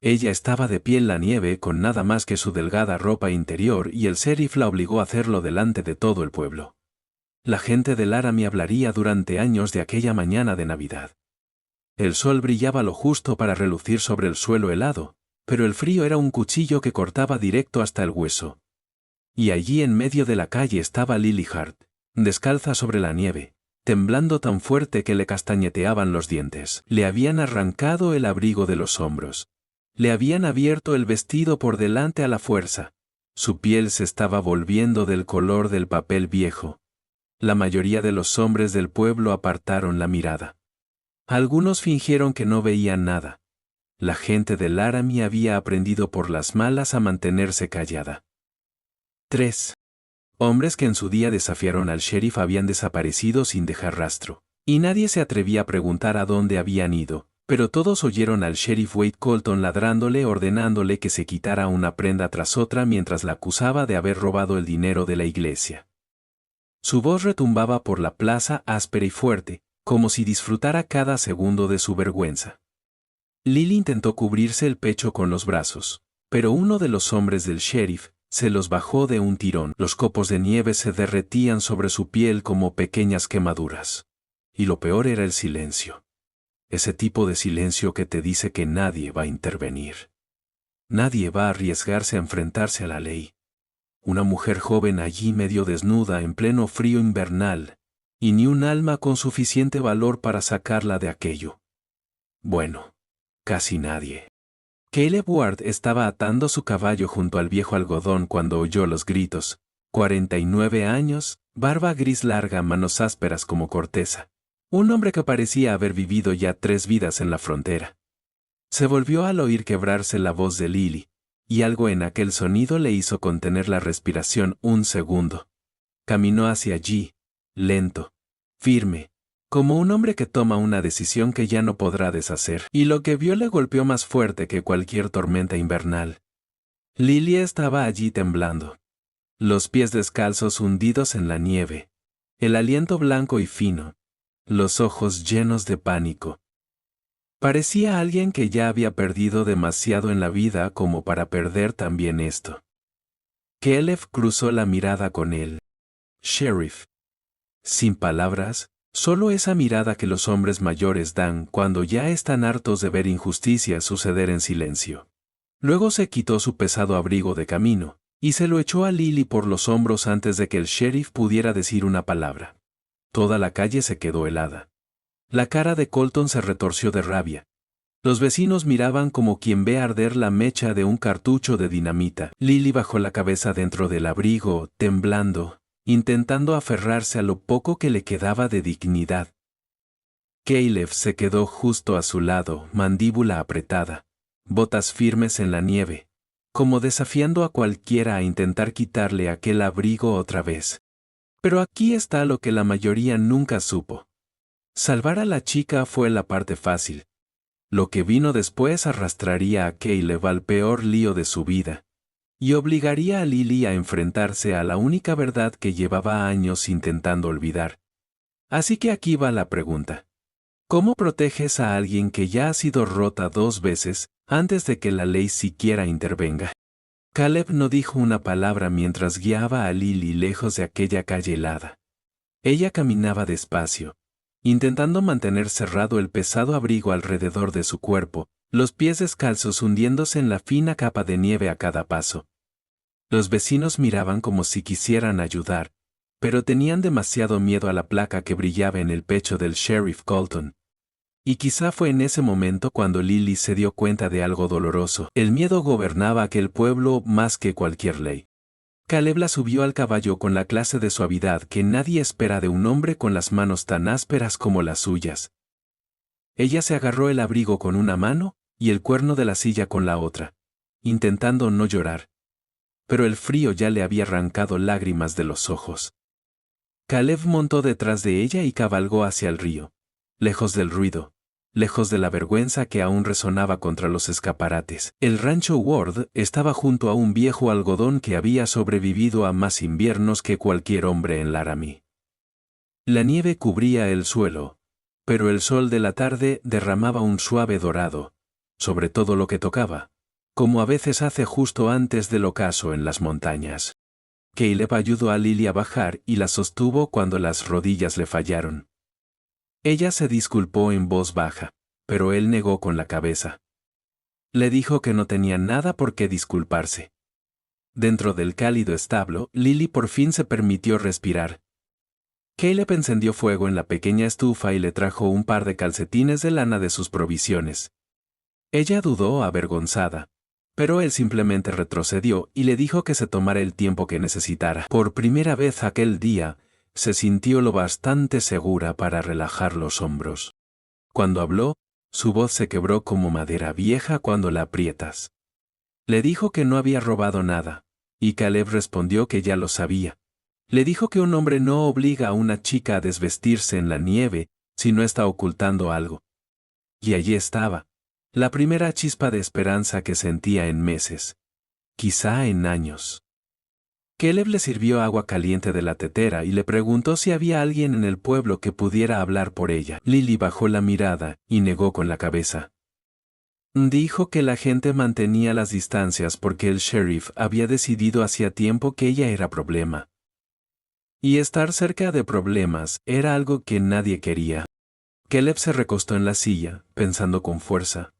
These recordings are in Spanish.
Ella estaba de pie en la nieve con nada más que su delgada ropa interior y el sheriff la obligó a hacerlo delante de todo el pueblo. La gente de Laramie hablaría durante años de aquella mañana de Navidad. El sol brillaba lo justo para relucir sobre el suelo helado, pero el frío era un cuchillo que cortaba directo hasta el hueso. Y allí en medio de la calle estaba Lily Hart, descalza sobre la nieve, temblando tan fuerte que le castañeteaban los dientes. Le habían arrancado el abrigo de los hombros. Le habían abierto el vestido por delante a la fuerza. Su piel se estaba volviendo del color del papel viejo. La mayoría de los hombres del pueblo apartaron la mirada. Algunos fingieron que no veían nada. La gente de Laramie había aprendido por las malas a mantenerse callada. 3. Hombres que en su día desafiaron al sheriff habían desaparecido sin dejar rastro, y nadie se atrevía a preguntar a dónde habían ido, pero todos oyeron al sheriff Wade Colton ladrándole ordenándole que se quitara una prenda tras otra mientras la acusaba de haber robado el dinero de la iglesia. Su voz retumbaba por la plaza áspera y fuerte, como si disfrutara cada segundo de su vergüenza. Lily intentó cubrirse el pecho con los brazos, pero uno de los hombres del sheriff se los bajó de un tirón. Los copos de nieve se derretían sobre su piel como pequeñas quemaduras. Y lo peor era el silencio. Ese tipo de silencio que te dice que nadie va a intervenir. Nadie va a arriesgarse a enfrentarse a la ley. Una mujer joven allí medio desnuda en pleno frío invernal, y ni un alma con suficiente valor para sacarla de aquello. Bueno, casi nadie. Caleb Ward estaba atando su caballo junto al viejo algodón cuando oyó los gritos. 49 años, barba gris larga, manos ásperas como corteza. Un hombre que parecía haber vivido ya 3 vidas en la frontera. Se volvió al oír quebrarse la voz de Lily, y algo en aquel sonido le hizo contener la respiración un segundo. Caminó hacia allí, lento, firme, como un hombre que toma una decisión que ya no podrá deshacer, y lo que vio le golpeó más fuerte que cualquier tormenta invernal. Lily estaba allí temblando. Los pies descalzos hundidos en la nieve, el aliento blanco y fino, los ojos llenos de pánico. Parecía alguien que ya había perdido demasiado en la vida como para perder también esto. Caleb cruzó la mirada con él. Sheriff. Sin palabras, solo esa mirada que los hombres mayores dan cuando ya están hartos de ver injusticias suceder en silencio. Luego se quitó su pesado abrigo de camino, y se lo echó a Lily por los hombros antes de que el sheriff pudiera decir una palabra. Toda la calle se quedó helada. La cara de Colton se retorció de rabia. Los vecinos miraban como quien ve arder la mecha de un cartucho de dinamita. Lily bajó la cabeza dentro del abrigo, temblando, intentando aferrarse a lo poco que le quedaba de dignidad. Caleb se quedó justo a su lado, mandíbula apretada, botas firmes en la nieve, como desafiando a cualquiera a intentar quitarle aquel abrigo otra vez. Pero aquí está lo que la mayoría nunca supo. Salvar a la chica fue la parte fácil. Lo que vino después arrastraría a Caleb al peor lío de su vida, y obligaría a Lily a enfrentarse a la única verdad que llevaba años intentando olvidar. Así que aquí va la pregunta. ¿Cómo proteges a alguien que ya ha sido rota 2 veces antes de que la ley siquiera intervenga? Caleb no dijo una palabra mientras guiaba a Lily lejos de aquella calle helada. Ella caminaba despacio, intentando mantener cerrado el pesado abrigo alrededor de su cuerpo, los pies descalzos hundiéndose en la fina capa de nieve a cada paso. Los vecinos miraban como si quisieran ayudar, pero tenían demasiado miedo a la placa que brillaba en el pecho del sheriff Colton. Y quizá fue en ese momento cuando Lily se dio cuenta de algo doloroso. El miedo gobernaba aquel pueblo más que cualquier ley. Caleb la subió al caballo con la clase de suavidad que nadie espera de un hombre con las manos tan ásperas como las suyas. Ella se agarró el abrigo con una mano y el cuerno de la silla con la otra, intentando no llorar. Pero el frío ya le había arrancado lágrimas de los ojos. Caleb montó detrás de ella y cabalgó hacia el río, lejos del ruido, lejos de la vergüenza que aún resonaba contra los escaparates. El rancho Ward estaba junto a un viejo algodón que había sobrevivido a más inviernos que cualquier hombre en Laramie. La nieve cubría el suelo, pero el sol de la tarde derramaba un suave dorado, sobre todo lo que tocaba, como a veces hace justo antes del ocaso en las montañas. Caleb ayudó a Lily a bajar y la sostuvo cuando las rodillas le fallaron. Ella se disculpó en voz baja, pero él negó con la cabeza. Le dijo que no tenía nada por qué disculparse. Dentro del cálido establo, Lily por fin se permitió respirar. Caleb encendió fuego en la pequeña estufa y le trajo un par de calcetines de lana de sus provisiones. Ella dudó avergonzada, pero él simplemente retrocedió y le dijo que se tomara el tiempo que necesitara. Por primera vez aquel día, se sintió lo bastante segura para relajar los hombros. Cuando habló, su voz se quebró como madera vieja cuando la aprietas. Le dijo que no había robado nada, y Caleb respondió que ya lo sabía. Le dijo que un hombre no obliga a una chica a desvestirse en la nieve si no está ocultando algo. Y allí estaba, la primera chispa de esperanza que sentía en meses, quizá en años. Caleb le sirvió agua caliente de la tetera y le preguntó si había alguien en el pueblo que pudiera hablar por ella. Lily bajó la mirada y negó con la cabeza. Dijo que la gente mantenía las distancias porque el sheriff había decidido hacía tiempo que ella era problema. Y estar cerca de problemas era algo que nadie quería. Caleb se recostó en la silla, pensando con fuerza.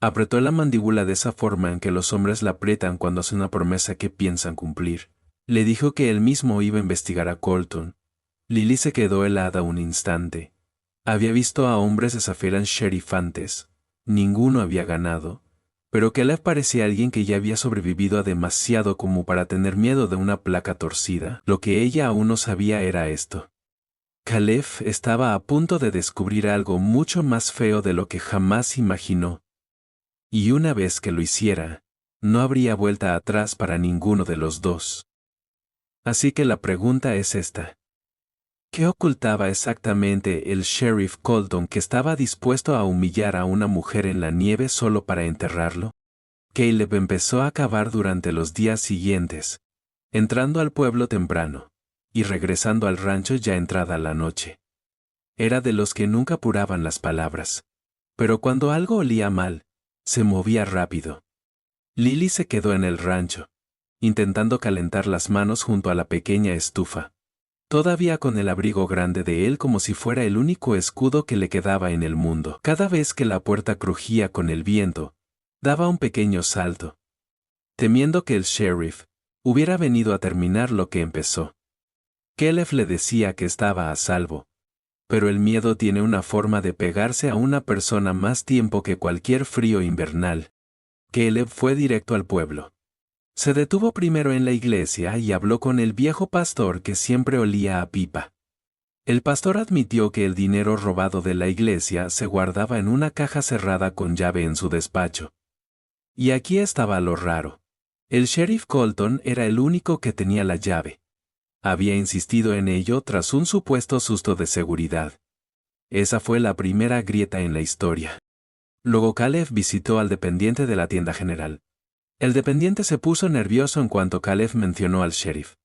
Apretó la mandíbula de esa forma en que los hombres la aprietan cuando hacen una promesa que piensan cumplir. Le dijo que él mismo iba a investigar a Colton. Lily se quedó helada un instante. Había visto a hombres desafiar al sheriff antes. Ninguno había ganado. Pero Caleb parecía alguien que ya había sobrevivido a demasiado como para tener miedo de una placa torcida. Lo que ella aún no sabía era esto. Caleb estaba a punto de descubrir algo mucho más feo de lo que jamás imaginó. Y una vez que lo hiciera, no habría vuelta atrás para ninguno de los dos. Así que la pregunta es esta. ¿Qué ocultaba exactamente el sheriff Colton que estaba dispuesto a humillar a una mujer en la nieve solo para enterrarlo? Caleb empezó a cavar durante los días siguientes, entrando al pueblo temprano y regresando al rancho ya entrada la noche. Era de los que nunca apuraban las palabras, pero cuando algo olía mal, se movía rápido. Lily se quedó en el rancho, intentando calentar las manos junto a la pequeña estufa, todavía con el abrigo grande de él como si fuera el único escudo que le quedaba en el mundo. Cada vez que la puerta crujía con el viento, daba un pequeño salto, temiendo que el sheriff hubiera venido a terminar lo que empezó. Caleb le decía que estaba a salvo, pero el miedo tiene una forma de pegarse a una persona más tiempo que cualquier frío invernal. Caleb fue directo al pueblo. Se detuvo primero en la iglesia y habló con el viejo pastor que siempre olía a pipa. El pastor admitió que el dinero robado de la iglesia se guardaba en una caja cerrada con llave en su despacho. Y aquí estaba lo raro. El sheriff Colton era el único que tenía la llave. Había insistido en ello tras un supuesto susto de seguridad. Esa fue la primera grieta en la historia. Luego Caleb visitó al dependiente de la tienda general. El dependiente se puso nervioso en cuanto Caleb mencionó al sheriff.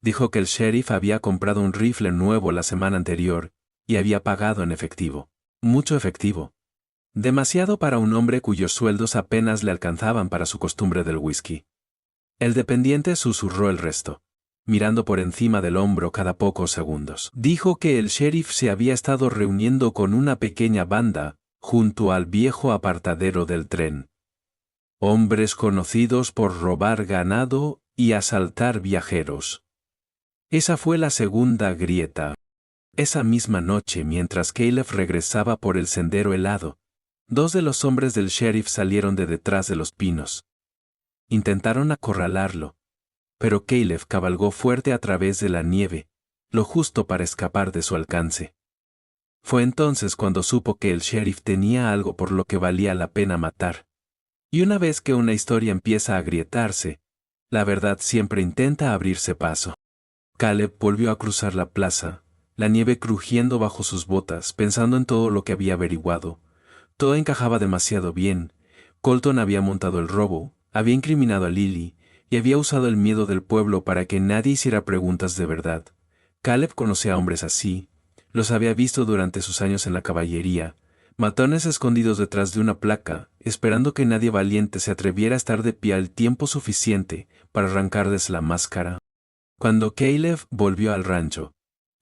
Dijo que el sheriff había comprado un rifle nuevo la semana anterior y había pagado en efectivo. Mucho efectivo. Demasiado para un hombre cuyos sueldos apenas le alcanzaban para su costumbre del whisky. El dependiente susurró el resto, mirando por encima del hombro cada pocos segundos. Dijo que el sheriff se había estado reuniendo con una pequeña banda junto al viejo apartadero del tren. Hombres conocidos por robar ganado y asaltar viajeros. Esa fue la segunda grieta. Esa misma noche, mientras Caleb regresaba por el sendero helado, dos de los hombres del sheriff salieron de detrás de los pinos. Intentaron acorralarlo, pero Caleb cabalgó fuerte a través de la nieve, lo justo para escapar de su alcance. Fue entonces cuando supo que el sheriff tenía algo por lo que valía la pena matar. Y una vez que una historia empieza a agrietarse, la verdad siempre intenta abrirse paso. Caleb volvió a cruzar la plaza, la nieve crujiendo bajo sus botas, pensando en todo lo que había averiguado. Todo encajaba demasiado bien. Colton había montado el robo, había incriminado a Lily, y había usado el miedo del pueblo para que nadie hiciera preguntas de verdad. Caleb conocía a hombres así, los había visto durante sus años en la caballería, Matones escondidos detrás de una placa, esperando que nadie valiente se atreviera a estar de pie el tiempo suficiente para arrancarles la máscara. Cuando Caleb volvió al rancho,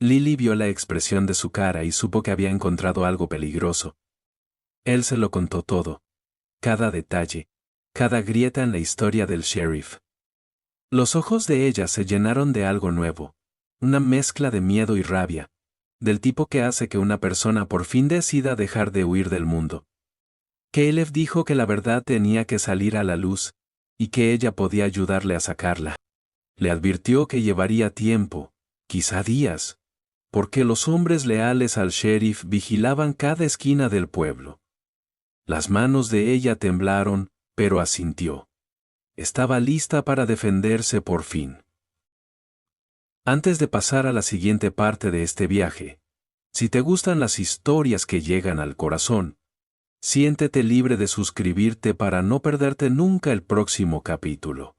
Lily vio la expresión de su cara y supo que había encontrado algo peligroso. Él se lo contó todo. Cada detalle, cada grieta en la historia del sheriff. Los ojos de ella se llenaron de algo nuevo, una mezcla de miedo y rabia, del tipo que hace que una persona por fin decida dejar de huir del mundo. Caleb dijo que la verdad tenía que salir a la luz, y que ella podía ayudarle a sacarla. Le advirtió que llevaría tiempo, quizá días, porque los hombres leales al sheriff vigilaban cada esquina del pueblo. Las manos de ella temblaron, pero asintió. Estaba lista para defenderse por fin. Antes de pasar a la siguiente parte de este viaje, si te gustan las historias que llegan al corazón, siéntete libre de suscribirte para no perderte nunca el próximo capítulo.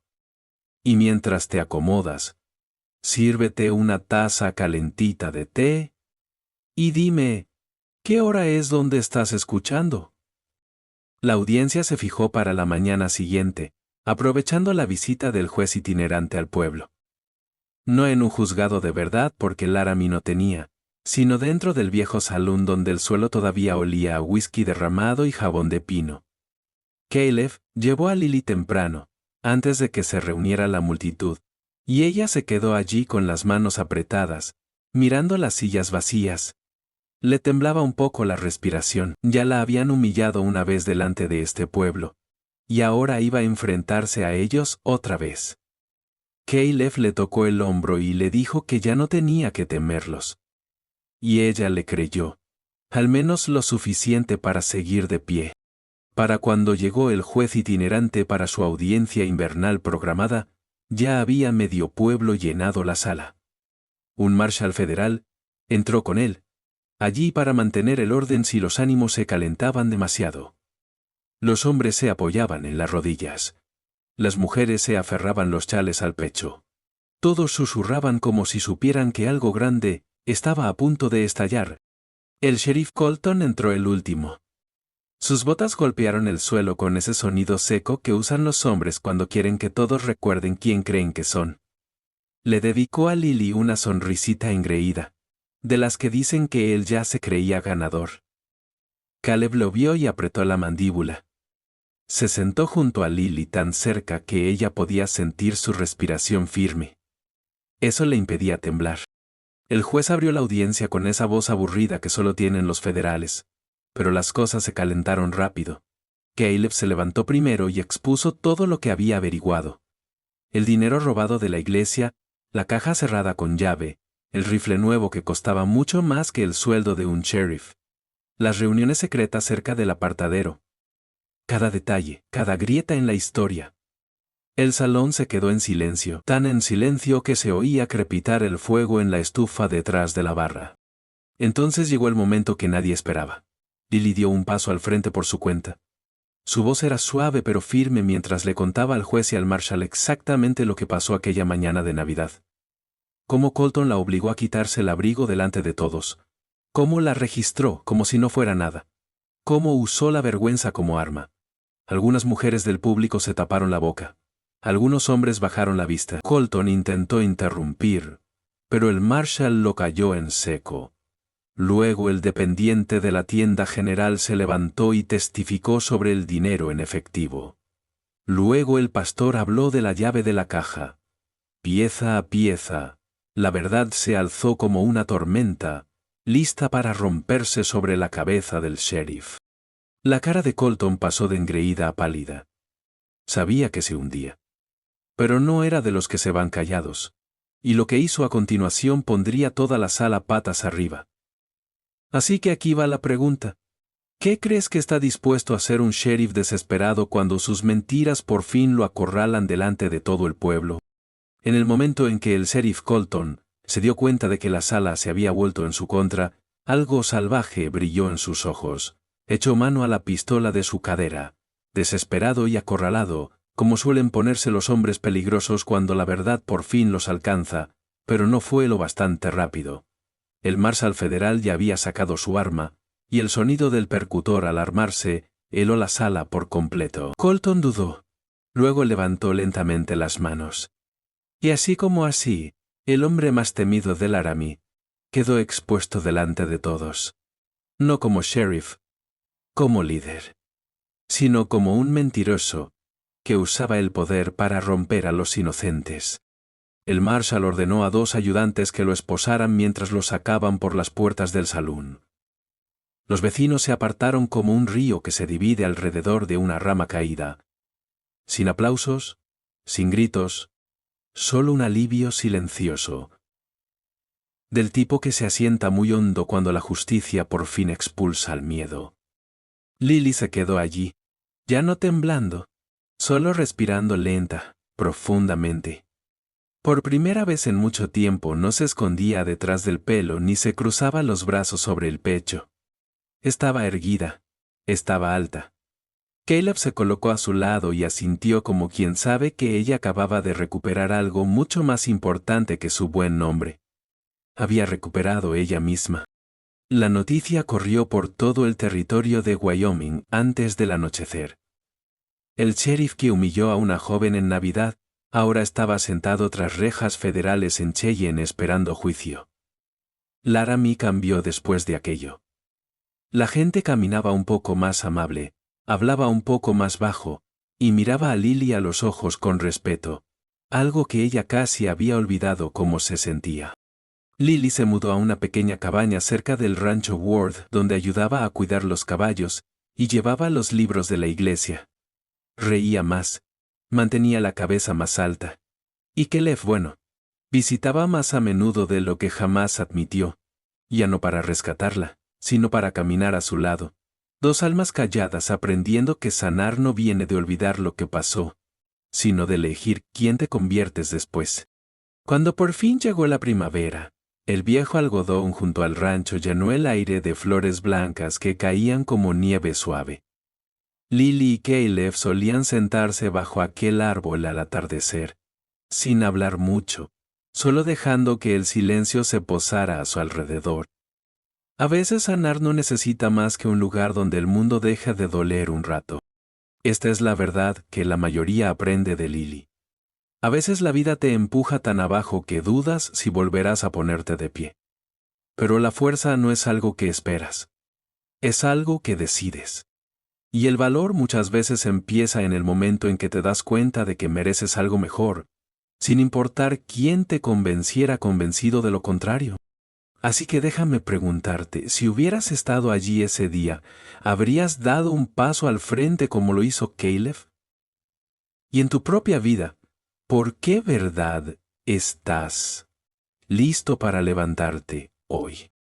Y mientras te acomodas, sírvete una taza calentita de té y dime, ¿qué hora es donde estás escuchando? La audiencia se fijó para la mañana siguiente, aprovechando la visita del juez itinerante al pueblo. No en un juzgado de verdad porque Laramie no tenía, sino dentro del viejo salón donde el suelo todavía olía a whisky derramado y jabón de pino. Caleb llevó a Lily temprano, antes de que se reuniera la multitud, y ella se quedó allí con las manos apretadas, mirando las sillas vacías. Le temblaba un poco la respiración, ya la habían humillado una vez delante de este pueblo, y ahora iba a enfrentarse a ellos otra vez. Caleb le tocó el hombro y le dijo que ya no tenía que temerlos. Y ella le creyó, al menos lo suficiente para seguir de pie. Para cuando llegó el juez itinerante para su audiencia invernal programada, ya había medio pueblo llenado la sala. Un marshal federal entró con él, allí para mantener el orden si los ánimos se calentaban demasiado. Los hombres se apoyaban en las rodillas. Las mujeres se aferraban los chales al pecho. Todos susurraban como si supieran que algo grande estaba a punto de estallar. El sheriff Colton entró el último. Sus botas golpearon el suelo con ese sonido seco que usan los hombres cuando quieren que todos recuerden quién creen que son. Le dedicó a Lily una sonrisita engreída, de las que dicen que él ya se creía ganador. Caleb lo vio y apretó la mandíbula. Se sentó junto a Lily tan cerca que ella podía sentir su respiración firme. Eso le impedía temblar. El juez abrió la audiencia con esa voz aburrida que solo tienen los federales, pero las cosas se calentaron rápido. Caleb se levantó primero y expuso todo lo que había averiguado. El dinero robado de la iglesia, la caja cerrada con llave, el rifle nuevo que costaba mucho más que el sueldo de un sheriff. Las reuniones secretas cerca del apartadero. Cada detalle, cada grieta en la historia. El salón se quedó en silencio, tan en silencio que se oía crepitar el fuego en la estufa detrás de la barra. Entonces llegó el momento que nadie esperaba. Lily dio un paso al frente por su cuenta. Su voz era suave pero firme mientras le contaba al juez y al marshal exactamente lo que pasó aquella mañana de Navidad. Cómo Colton la obligó a quitarse el abrigo delante de todos. Cómo la registró como si no fuera nada. Cómo usó la vergüenza como arma. Algunas mujeres del público se taparon la boca. Algunos hombres bajaron la vista. Colton intentó interrumpir, pero el marshal lo calló en seco. Luego el dependiente de la tienda general se levantó y testificó sobre el dinero en efectivo. Luego el pastor habló de la llave de la caja. Pieza a pieza, la verdad se alzó como una tormenta, lista para romperse sobre la cabeza del sheriff. La cara de Colton pasó de engreída a pálida. Sabía que se hundía. Pero no era de los que se van callados. Y lo que hizo a continuación pondría toda la sala patas arriba. Así que aquí va la pregunta. ¿Qué crees que está dispuesto a hacer un sheriff desesperado cuando sus mentiras por fin lo acorralan delante de todo el pueblo? En el momento en que el sheriff Colton se dio cuenta de que la sala se había vuelto en su contra, algo salvaje brilló en sus ojos. Echó mano a la pistola de su cadera, desesperado y acorralado, como suelen ponerse los hombres peligrosos cuando la verdad por fin los alcanza, pero no fue lo bastante rápido. El marshal federal ya había sacado su arma, y el sonido del percutor al armarse heló la sala por completo. Colton dudó. Luego levantó lentamente las manos. Y así como así, el hombre más temido de Laramie quedó expuesto delante de todos. No como sheriff, como líder, sino como un mentiroso que usaba el poder para romper a los inocentes. El marshal ordenó a 2 ayudantes que lo esposaran mientras lo sacaban por las puertas del salón. Los vecinos se apartaron como un río que se divide alrededor de una rama caída. Sin aplausos, sin gritos, solo un alivio silencioso. Del tipo que se asienta muy hondo cuando la justicia por fin expulsa al miedo. Lily se quedó allí, ya no temblando, solo respirando lenta, profundamente. Por primera vez en mucho tiempo no se escondía detrás del pelo ni se cruzaba los brazos sobre el pecho. Estaba erguida, estaba alta. Caleb se colocó a su lado y asintió como quien sabe que ella acababa de recuperar algo mucho más importante que su buen nombre. Había recuperado ella misma. La noticia corrió por todo el territorio de Wyoming antes del anochecer. El sheriff que humilló a una joven en Navidad, ahora estaba sentado tras rejas federales en Cheyenne esperando juicio. Laramie cambió después de aquello. La gente caminaba un poco más amable, hablaba un poco más bajo, y miraba a Lily a los ojos con respeto, algo que ella casi había olvidado cómo se sentía. Lily se mudó a una pequeña cabaña cerca del rancho Worth donde ayudaba a cuidar los caballos, y llevaba los libros de la iglesia. Reía más, mantenía la cabeza más alta. Y Caleb, bueno, visitaba más a menudo de lo que jamás admitió, ya no para rescatarla, sino para caminar a su lado. 2 almas calladas aprendiendo que sanar no viene de olvidar lo que pasó, sino de elegir quién te conviertes después. Cuando por fin llegó la primavera, el viejo algodón junto al rancho llenó el aire de flores blancas que caían como nieve suave. Lily y Caleb solían sentarse bajo aquel árbol al atardecer, sin hablar mucho, solo dejando que el silencio se posara a su alrededor. A veces sanar no necesita más que un lugar donde el mundo deje de doler un rato. Esta es la verdad que la mayoría aprende de Lily. A veces la vida te empuja tan abajo que dudas si volverás a ponerte de pie. Pero la fuerza no es algo que esperas. Es algo que decides. Y el valor muchas veces empieza en el momento en que te das cuenta de que mereces algo mejor, sin importar quién te convencido de lo contrario. Así que déjame preguntarte, si hubieras estado allí ese día, ¿habrías dado un paso al frente como lo hizo Caleb? Y en tu propia vida, ¿por qué verdad estás listo para levantarte hoy?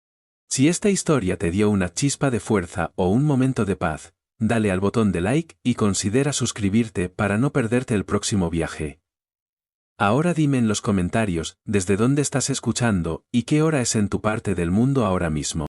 Si esta historia te dio una chispa de fuerza o un momento de paz, dale al botón de like y considera suscribirte para no perderte el próximo viaje. Ahora dime en los comentarios desde dónde estás escuchando y qué hora es en tu parte del mundo ahora mismo.